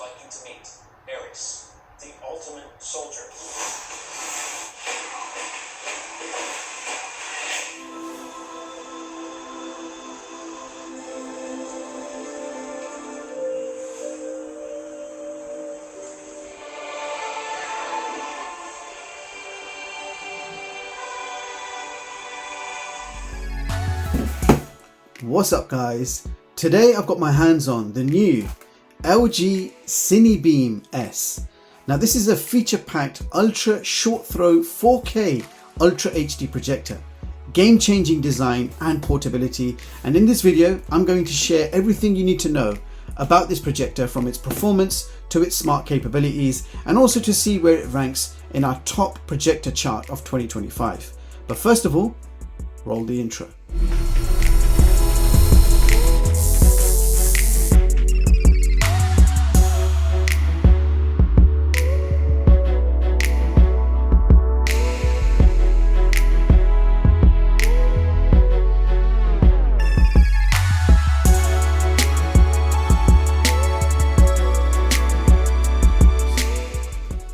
like you to meet Ares, the ultimate soldier. What's up guys? Today I've got my hands on the new LG CineBeam S. Now this is a feature-packed ultra short throw 4K Ultra HD projector. Game-changing design and portability, and in this video I'm going to share everything you need to know about this projector, from its performance to its smart capabilities, and also to see where it ranks in our top projector chart of 2025. But first of all, roll the intro.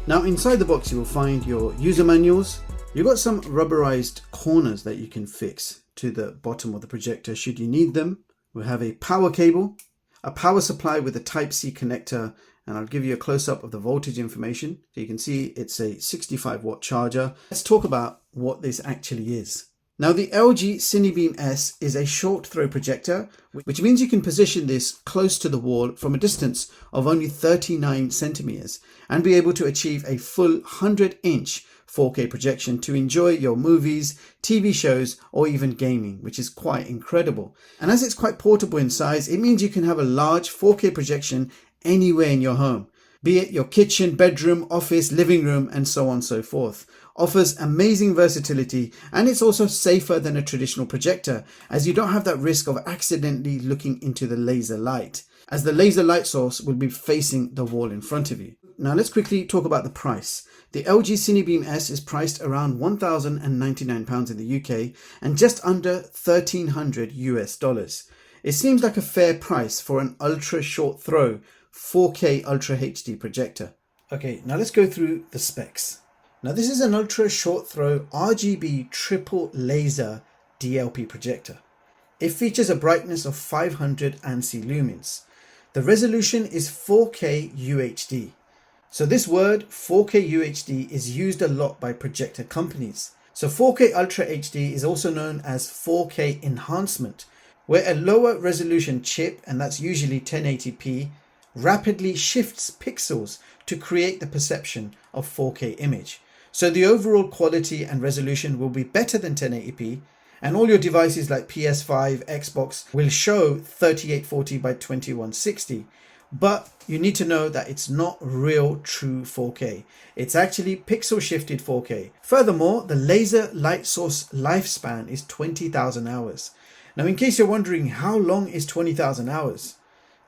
Now inside the box you will find your user manuals. You've got some rubberized corners that you can fix to the bottom of the projector should you need them. We have a power cable, a power supply with a Type-C connector, and I'll give you a close-up of the voltage information. So you can see it's a 65-watt charger. Let's talk about what this actually is. Now the LG CineBeam S is a short throw projector, which means you can position this close to the wall from a distance of only 39 centimeters and be able to achieve a full 100-inch 4K projection to enjoy your movies, TV shows, or even gaming, which is quite incredible. And as it's quite portable in size, it means you can have a large 4K projection anywhere in your home, be it your kitchen, bedroom, office, living room, and so on and so forth. Offers amazing versatility, and it's also safer than a traditional projector, as you don't have that risk of accidentally looking into the laser light, as the laser light source will be facing the wall in front of you. Now let's quickly talk about the price. The LG CineBeam S is priced around £1,099 in the UK and just under $1,300 US. It seems like a fair price for an ultra short throw 4K Ultra HD projector. Okay, now let's go through the specs. Now this is an ultra short throw RGB triple laser DLP projector. It features a brightness of 500 ANSI lumens. The resolution is 4K UHD. So this word 4K UHD is used a lot by projector companies. So 4K Ultra HD is also known as 4K enhancement, where a lower resolution chip, and that's usually 1080p, rapidly shifts pixels to create the perception of 4K image. So the overall quality and resolution will be better than 1080p, and all your devices like PS5, Xbox will show 3840 by 2160. But you need to know that it's not real true 4K. It's actually pixel shifted 4K. Furthermore, the laser light source lifespan is 20,000 hours. Now, in case you're wondering how long is 20,000 hours?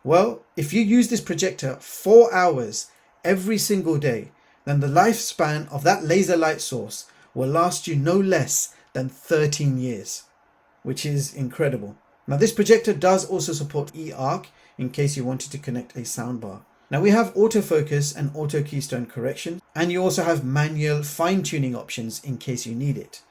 Well, if you use this projector 4 hours every single day, then the lifespan of that laser light source will last you no less than 13 years, which is incredible. Now this projector does also support eARC in case you wanted to connect a soundbar. Now we have autofocus and auto keystone correction, and you also have manual fine-tuning options in case you need it.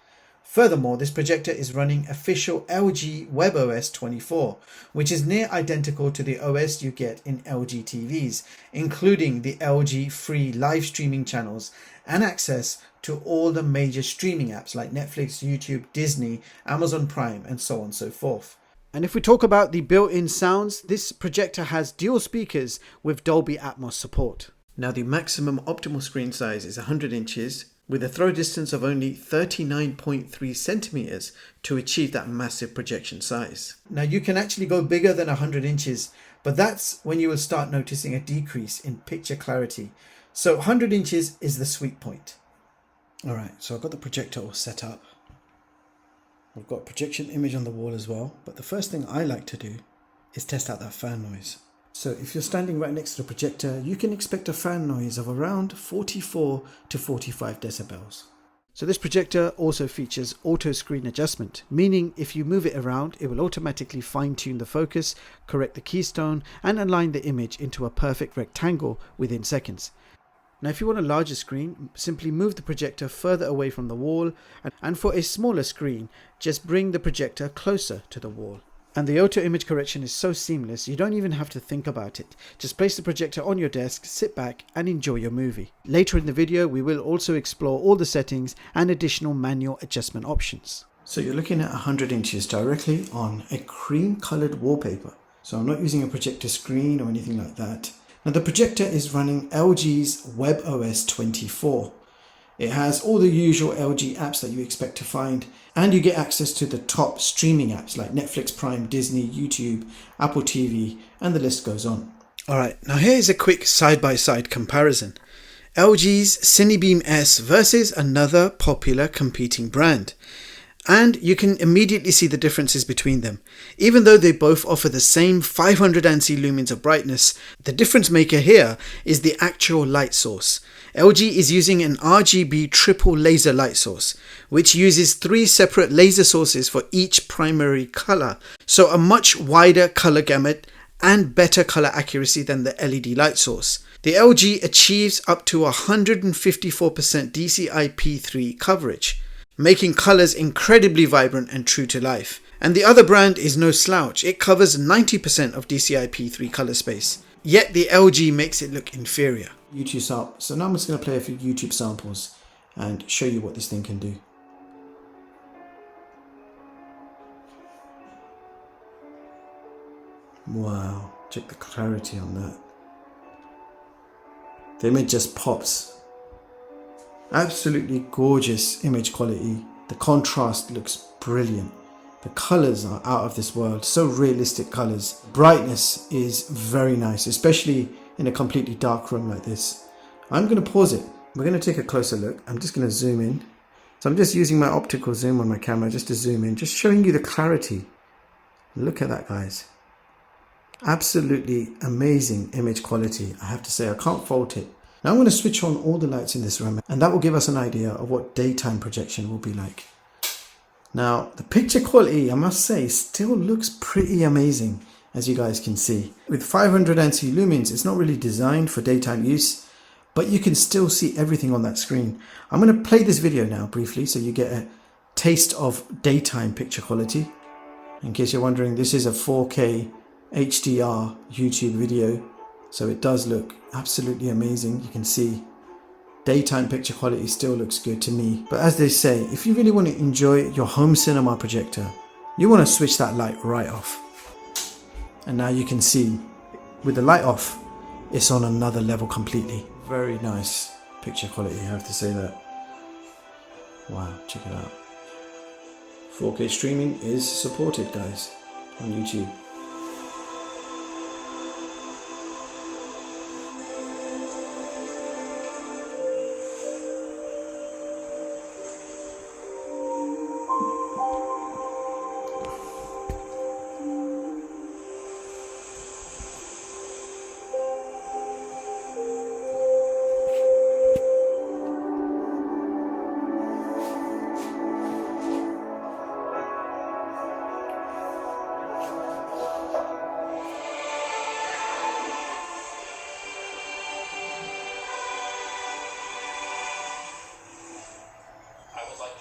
Furthermore, this projector is running official LG webOS 24, which is near identical to the OS you get in LG TVs, including the LG free live streaming channels and access to all the major streaming apps like Netflix, YouTube, Disney, Amazon Prime, and so on and so forth. And if we talk about the built-in sounds, this projector has dual speakers with Dolby Atmos support. Now the maximum optimal screen size is 100 inches, with a throw distance of only 39.3 centimeters to achieve that massive projection size. Now you can actually go bigger than 100 inches, but that's when you will start noticing a decrease in picture clarity. So 100 inches is the sweet point. Alright, so I've got the projector all set up. We've got projection image on the wall as well, but the first thing I like to do is test out that fan noise. So if you're standing right next to the projector, you can expect a fan noise of around 44 to 45 decibels. So this projector also features auto screen adjustment, meaning if you move it around, it will automatically fine-tune the focus, correct the keystone, and align the image into a perfect rectangle within seconds. Now if you want a larger screen, simply move the projector further away from the wall, and for a smaller screen, just bring the projector closer to the wall. And the auto image correction is so seamless, you don't even have to think about it. Just place the projector on your desk, sit back and enjoy your movie. Later in the video, we will also explore all the settings and additional manual adjustment options. So you're looking at 100 inches directly on a cream colored wallpaper. So I'm not using a projector screen or anything like that. Now the projector is running LG's webOS 24. It has all the usual LG apps that you expect to find, and you get access to the top streaming apps like Netflix, Prime, Disney, YouTube, Apple TV, and the list goes on. Alright, now here is a quick side-by-side comparison. LG's CineBeam S versus another popular competing brand. And you can immediately see the differences between them. Even though they both offer the same 500 ANSI lumens of brightness, the difference maker here is the actual light source. LG is using an RGB triple laser light source, which uses 3 separate laser sources for each primary color, so a much wider color gamut and better color accuracy than the LED light source. The LG achieves up to 154% DCI-P3 coverage, making colors incredibly vibrant and true to life. And the other brand is no slouch, it covers 90% of DCI-P3 color space, yet the LG makes it look inferior. YouTube sample. So now I'm just going to play a few YouTube samples and show you what this thing can do. Wow, check the clarity on that. The image just pops. Absolutely gorgeous image quality. The contrast looks brilliant. The colors are out of this world, so realistic colors. Brightness is very nice, especially in a completely dark room like this. I'm going to pause it. We're going to take a closer look. I'm just going to zoom in. So I'm just using my optical zoom on my camera just to zoom in, just showing you the clarity. Look at that, guys. Absolutely amazing image quality. I have to say, I can't fault it. Now I'm going to switch on all the lights in this room, and that will give us an idea of what daytime projection will be like. Now, the picture quality, I must say, still looks pretty amazing, as you guys can see. With 500 ANSI lumens, it's not really designed for daytime use, but you can still see everything on that screen. I'm going to play this video now briefly so you get a taste of daytime picture quality. In case you're wondering, this is a 4K HDR YouTube video, so it does look absolutely amazing. You can see daytime picture quality still looks good to me. But as they say, if you really want to enjoy your home cinema projector, you want to switch that light right off. And now you can see, with the light off, it's on another level completely. Very nice picture quality, I have to say that. Wow, check it out. 4K streaming is supported, guys, on YouTube.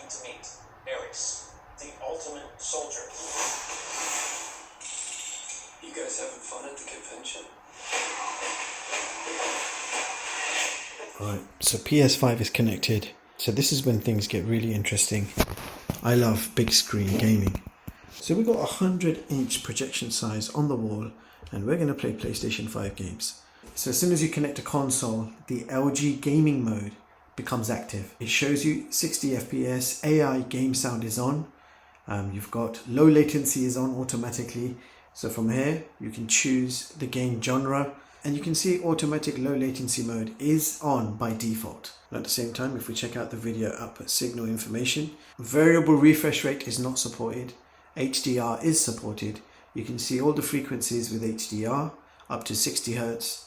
To meet Ares, the ultimate soldier. You guys having fun at the convention? Right, so PS5 is connected. So this is when things get really interesting. I love big screen gaming. So we've got a 100-inch projection size on the wall, and we're going to play PlayStation 5 games. So as soon as you connect a console, the LG gaming mode becomes active. It shows you 60 FPS, AI game sound is on. You've got low latency is on automatically. So from here, you can choose the game genre, and you can see automatic low latency mode is on by default. And at the same time, if we check out the video output signal information, variable refresh rate is not supported. HDR is supported. You can see all the frequencies with HDR up to 60 Hz.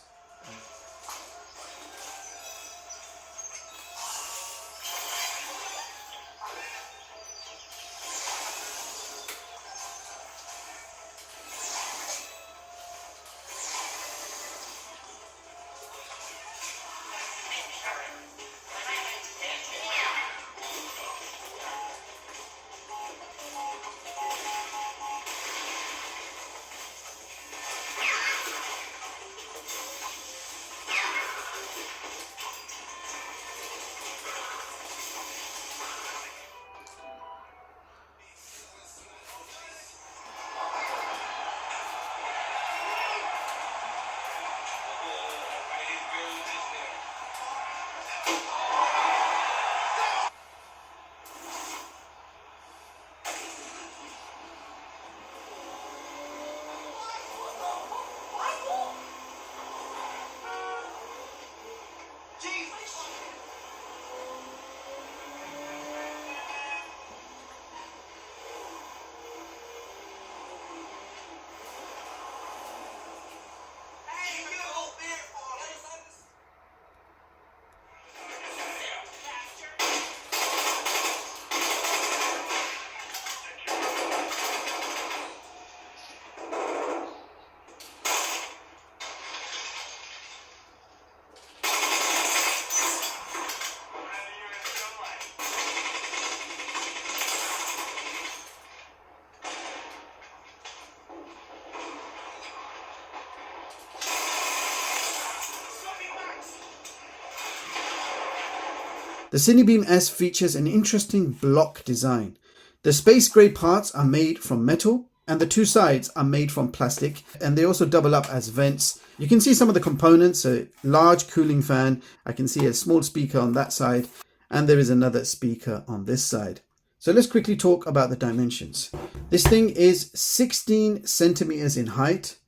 The CineBeam S features an interesting block design. The space grey parts are made from metal and the two sides are made from plastic, and they also double up as vents. You can see some of the components, a large cooling fan, I can see a small speaker on that side, and there is another speaker on this side. So let's quickly talk about the dimensions. This thing is 16 centimeters in height,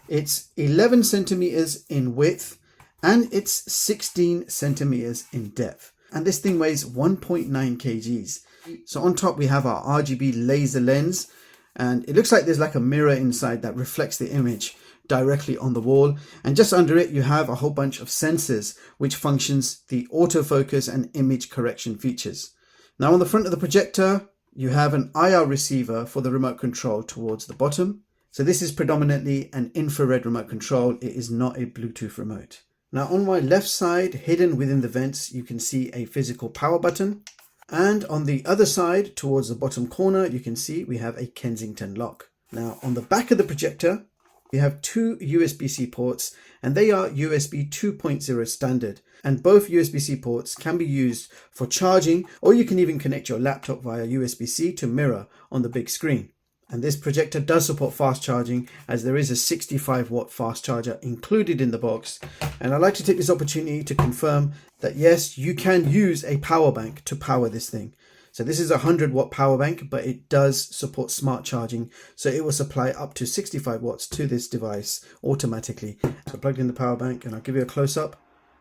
it's 11 centimeters in width, and it's 16 centimeters in depth. And this thing weighs 1.9 kgs. So on top we have our RGB laser lens, and it looks like there's like a mirror inside that reflects the image directly on the wall. And just under it you have a whole bunch of sensors which functions the autofocus and image correction features. Now on the front of the projector you have an IR receiver for the remote control towards the bottom. So this is predominantly an infrared remote control, it is not a Bluetooth remote. Now on my left side, hidden within the vents, you can see a physical power button. And on the other side, towards the bottom corner, you can see we have a Kensington lock. Now on the back of the projector, we have two USB-C ports, and they are USB 2.0 standard. And both USB-C ports can be used for charging, or you can even connect your laptop via USB-C to mirror on the big screen. And this projector does support fast charging, as there is a 65 watt fast charger included in the box. And I'd like to take this opportunity to confirm that yes, you can use a power bank to power this thing. So this is a 100 watt power bank, but it does support smart charging. So it will supply up to 65 watts to this device automatically. So I plugged in the power bank and I'll give you a close up.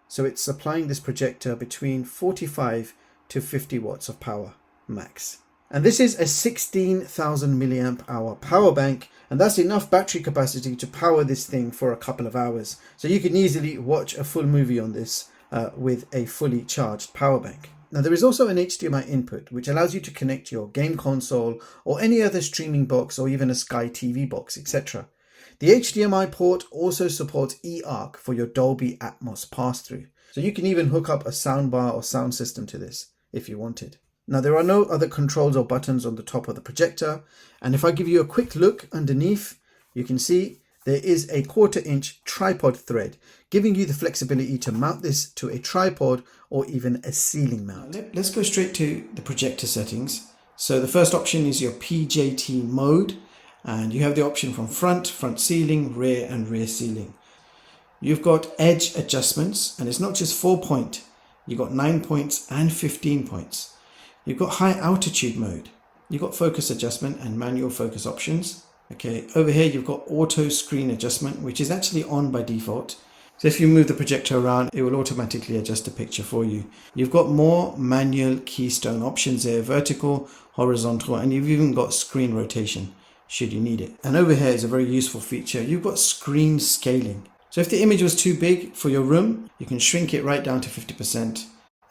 So it's supplying this projector between 45 to 50 watts of power max. And this is a 16,000 milliamp hour power bank, and that's enough battery capacity to power this thing for a couple of hours. So you can easily watch a full movie on this with a fully charged power bank. Now there is also an HDMI input which allows you to connect your game console or any other streaming box or even a Sky TV box, etc. The HDMI port also supports eARC for your Dolby Atmos pass-through. So you can even hook up a soundbar or sound system to this if you wanted. Now there are no other controls or buttons on the top of the projector, and if I give you a quick look underneath, you can see there is a 1/4 inch tripod thread, giving you the flexibility to mount this to a tripod or even a ceiling mount. Let's go straight to the projector settings. So the first option is your PJT mode, and you have the option from front ceiling, rear and rear ceiling. You've got edge adjustments, and it's not just 4-point, you've got 9 points and 15 points. You've got high altitude mode, you've got focus adjustment and manual focus options. Okay, over here you've got auto screen adjustment, which is actually on by default. So if you move the projector around, it will automatically adjust the picture for you. You've got more manual keystone options there, vertical, horizontal, and you've even got screen rotation should you need it. And over here is a very useful feature. You've got screen scaling. So if the image was too big for your room, you can shrink it right down to 50%.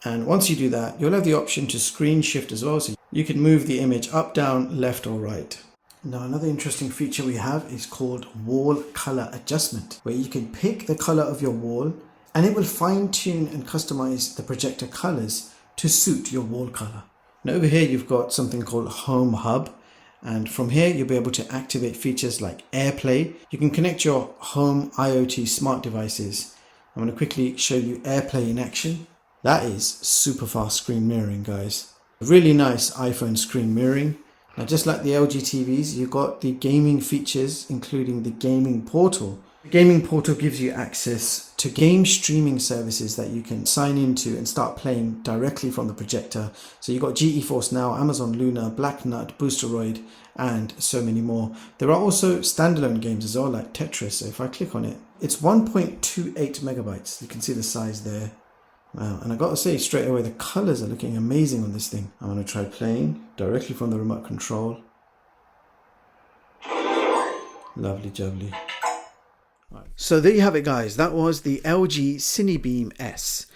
And once you do that, you'll have the option to screen shift as well. So you can move the image up, down, left or right. Now another interesting feature we have is called wall color adjustment, where you can pick the color of your wall and it will fine tune and customize the projector colors to suit your wall color. Now over here you've got something called Home Hub, and from here you'll be able to activate features like AirPlay. You can connect your home IoT smart devices. I'm going to quickly show you AirPlay in action. That is super fast screen mirroring, guys. Really nice iPhone screen mirroring. Now just like the LG TVs, you've got the gaming features, including the gaming portal. The gaming portal gives you access to game streaming services that you can sign into and start playing directly from the projector. So you've got GeForce Now, Amazon Luna, Black Nut, Boosteroid, and so many more. There are also standalone games as well, like Tetris. So if I click on it, it's 1.28 megabytes. You can see the size there. Wow, and I got to say straight away, the colors are looking amazing on this thing. I'm going to try playing directly from the remote control. Lovely jubbly. Right. So there you have it, guys. That was the LG CineBeam S.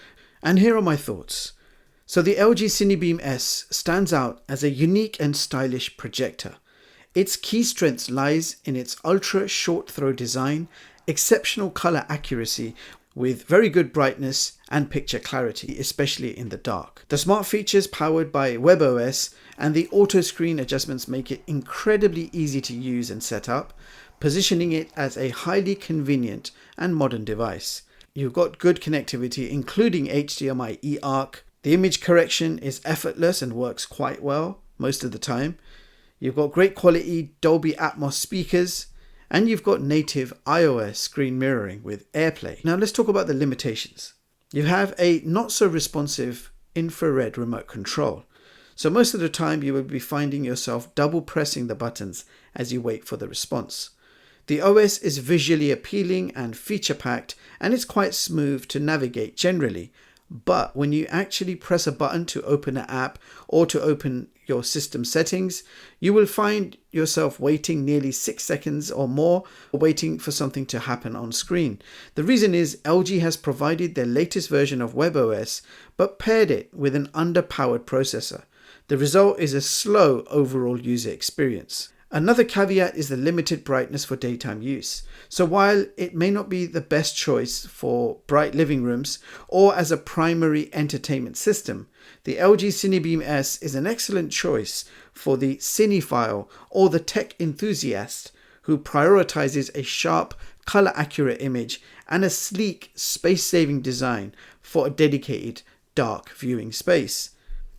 And here are my thoughts. So the LG CineBeam S stands out as a unique and stylish projector. Its key strength lies in its ultra short throw design, exceptional color accuracy, with very good brightness and picture clarity, especially in the dark. The smart features powered by webOS and the auto screen adjustments make it incredibly easy to use and set up, positioning it as a highly convenient and modern device. You've got good connectivity, including HDMI eARC, The image correction is effortless and works quite well most of the time. You've got great quality Dolby Atmos speakers, and you've got native iOS screen mirroring with AirPlay. Now let's talk about the limitations. You have a not so responsive infrared remote control. So most of the time you will be finding yourself double pressing the buttons as you wait for the response. The OS is visually appealing and feature packed, and it's quite smooth to navigate generally. But when you actually press a button to open an app or to open your system settings, you will find yourself waiting nearly 6 seconds or more, waiting for something to happen on screen. The reason is LG has provided their latest version of webOS, but paired it with an underpowered processor. The result is a slow overall user experience. Another caveat is the limited brightness for daytime use. So while it may not be the best choice for bright living rooms or as a primary entertainment system, the LG CineBeam S is an excellent choice for the cinephile or the tech enthusiast who prioritizes a sharp, color accurate image and a sleek, space-saving design for a dedicated dark viewing space.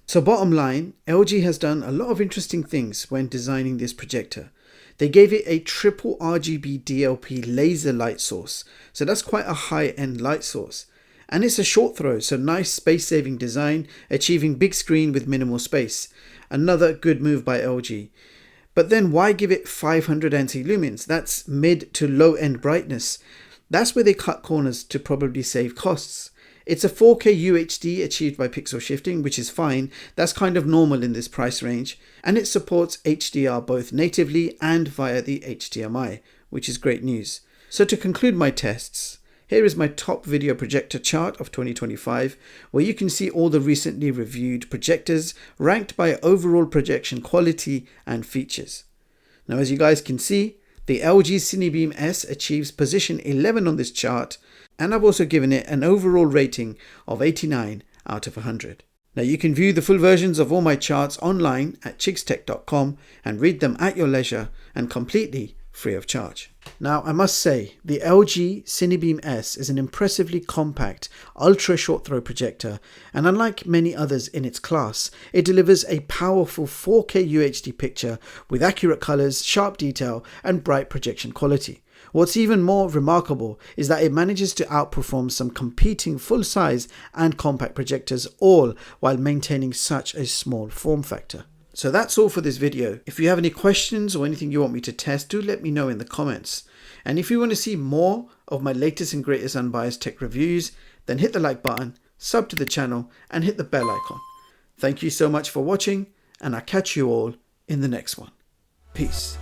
So bottom line, LG has done a lot of interesting things when designing this projector. They gave it a triple RGB DLP laser light source, so that's quite a high-end light source. And it's a short throw, so nice space-saving design, achieving big screen with minimal space. Another good move by LG. But then why give it 500 anti-lumens? That's mid to low-end brightness. That's where they cut corners to probably save costs. It's a 4K UHD achieved by pixel shifting, which is fine. That's kind of normal in this price range. And it supports HDR both natively and via the HDMI, which is great news. So to conclude my tests, here is my top video projector chart of 2025, where you can see all the recently reviewed projectors ranked by overall projection quality and features. Now, as you guys can see, the LG CineBeam S achieves position 11 on this chart, and I've also given it an overall rating of 89 out of 100. Now you can view the full versions of all my charts online at chigstech.com and read them at your leisure and completely free of charge. Now I must say, the LG CineBeam S is an impressively compact, ultra short throw projector, and unlike many others in its class, it delivers a powerful 4K UHD picture with accurate colors, sharp detail, and bright projection quality. What's even more remarkable is that it manages to outperform some competing full-size and compact projectors, all while maintaining such a small form factor. So that's all for this video. If you have any questions or anything you want me to test, do let me know in the comments. And if you want to see more of my latest and greatest unbiased tech reviews, then hit the like button, sub to the channel, and hit the bell icon. Thank you so much for watching, and I'll catch you all in the next one. Peace.